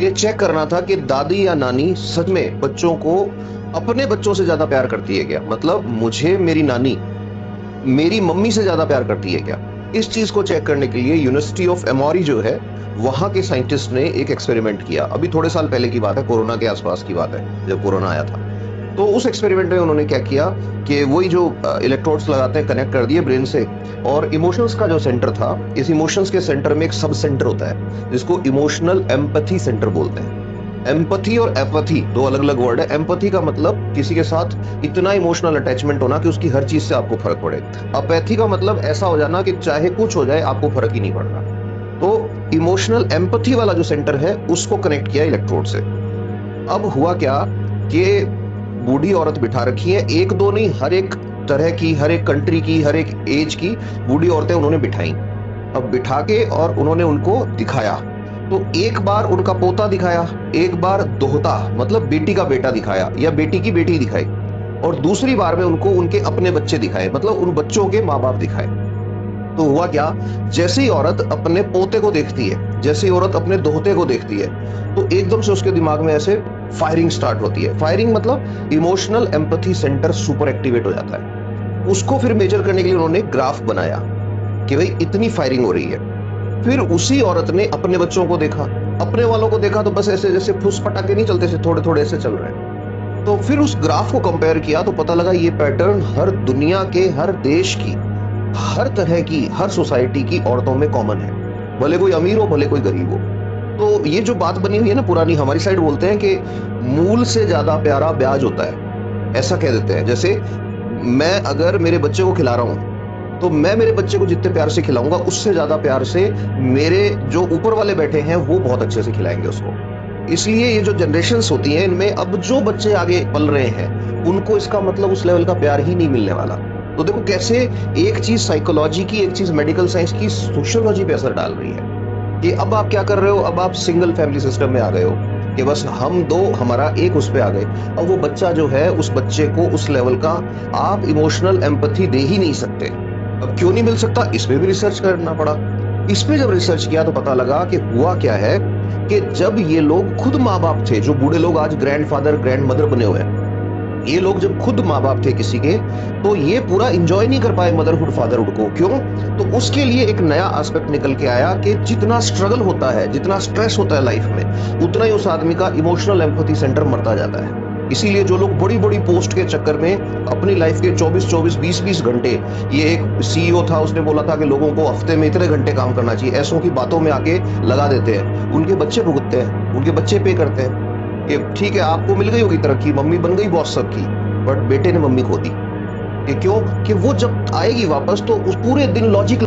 ये चेक करना था कि दादी या नानी सच में बच्चों को अपने बच्चों से ज्यादा प्यार करती है क्या, मतलब मुझे मेरी नानी मेरी मम्मी से ज्यादा प्यार करती है क्या। इस चीज को चेक करने के लिए यूनिवर्सिटी ऑफ एमोरी जो है, वहां के साइंटिस्ट ने एक एक्सपेरिमेंट किया। अभी थोड़े साल पहले की बात है, कोरोना के आसपास की बात है, जब कोरोना आया था। तो उस एक्सपेरिमेंट में उन्होंने क्या किया कि वही जो इलेक्ट्रोड्स लगाते हैं कनेक्ट कर दिए ब्रेन से, और इमोशंस का जो सेंटर था, इस इमोशंस के सेंटर में एक सब सेंटर होता है जिसको इमोशनल एम्पैथी सेंटर बोलते हैं। एम्पैथी और एपैथी दो अलग अलग वर्ड है। एम्पैथी का मतलब किसी के साथ इतना इमोशनल अटैचमेंट होना कि उसकी हर चीज से आपको फर्क पड़े। अपैथी का मतलब ऐसा हो जाना कि चाहे कुछ हो जाए आपको फर्क ही नहीं पड़ रहा। तो इमोशनल एम्पैथी वाला जो सेंटर है उसको कनेक्ट किया इलेक्ट्रोड से। अब हुआ क्या कि बूढ़ी औरत बिठा रखी है, एक दो नहीं, हर एक तरह की, हर एक कंट्री की, हर एक एज की बूढ़ी औरतें उन्होंने बिठाई। अब बिठा के और उन्होंने उनको दिखाया, तो एक बार उनका पोता दिखाया, एक बार दोहता मतलब बेटी का बेटा दिखाया या बेटी की बेटी दिखाई, और दूसरी बार में उनको उनके अपने बच्चे दिखाए, मतलब उन बच्चों के माँ बाप दिखाए। तो हुआ क्या, जैसे ही औरत अपने पोते को देखती है, जैसे ही औरत अपने दोहते को देखती है, तो एकदम से उसके दिमाग में ऐसे फायरिंग स्टार्ट होती है। फायरिंग मतलब emotional empathy centre super activate हो जाता है। उसको फिर मेजर करने के लिए उन्होंने ग्राफ बनाया कि भाई इतनी फायरिंग हो रही है। फिर उसी औरत ने अपने बच्चों को देखा, अपने वालों को देखा, तो बस ऐसे जैसे फुस पटाखे नहीं चलते, थोड़े थोड़े ऐसे चल रहे हैं। तो फिर उस ग्राफ को कंपेयर किया तो पता लगा ये पैटर्न हर दुनिया के, हर देश की, हर तरह की, हर सोसाइटी की औरतों में कॉमन है, भले कोई अमीर हो भले कोई गरीब हो। तो ये जो बात बनी हुई है ना पुरानी, हमारी साइड बोलते हैं कि मूल से ज्यादा प्यारा ब्याज होता है, ऐसा कह देते हैं। जैसे मैं अगर मेरे बच्चे को खिला रहा हूं, तो मैं मेरे बच्चे को जितने प्यार से खिलाऊंगा उससे ज्यादा प्यार से मेरे जो ऊपर वाले बैठे हैं वो बहुत अच्छे से खिलाएंगे उसको। इसलिए ये जो जनरेशन्स होती हैं, इनमें अब जो बच्चे आगे पल रहे हैं उनको इसका मतलब उस लेवल का प्यार ही नहीं मिलने वाला। तो देखो कैसे एक चीज साइकोलॉजी की, एक चीज मेडिकल साइंस की सोशियोलॉजी पे असर डाल रही है। कि अब आप क्या कर रहे हो, अब आप सिंगल फैमिली सिस्टम में आ गए हो कि बस हम दो, हमारा एक उस पे आ गए। अब वो बच्चा जो है, उस बच्चे को उस लेवल का आप इमोशनल एम्पैथी दे ही नहीं सकते। अब क्यों नहीं मिल सकता, इस पे भी रिसर्च करना पड़ा। इस पे जब रिसर्च किया तो पता लगा कि हुआ क्या है कि जब ये लोग खुद माँ बाप थे, जो बूढ़े लोग आज ग्रैंड फादर ग्रैंड मदर बने हुए हैं, ये लोग जब खुद माँ बाप थे किसी के, तो ये पूरा एंजॉय नहीं कर पाए मदरहुड फादरहुड को। क्यों? तो उसके लिए एक नया एस्पेक्ट निकल के आया कि जितना स्ट्रगल होता है, जितना स्ट्रेस होता है लाइफ में, उतना ही उस आदमी का इमोशनल एम्पैथी सेंटर मरता जाता है। इसीलिए जो लोग बड़ी बड़ी पोस्ट के चक्कर में अपनी लाइफ के 24-24, 20-20 घंटे, ये एक सीईओ था, उसने बोला था कि लोगों को हफ्ते में इतने घंटे काम करना चाहिए, ऐसों की बातों में आके लगा देते हैं। उनके बच्चे भुगतते हैं, उनके बच्चे पे करते हैं कि ठीक है आपको मिल गई होगी तरक्की, मम्मी बन गई बॉस सबकी, बट बेटे ने मम्मी खो दी। कि क्यों? कि वो जब आएगी वापस तो उस पूरे दिन लॉजिक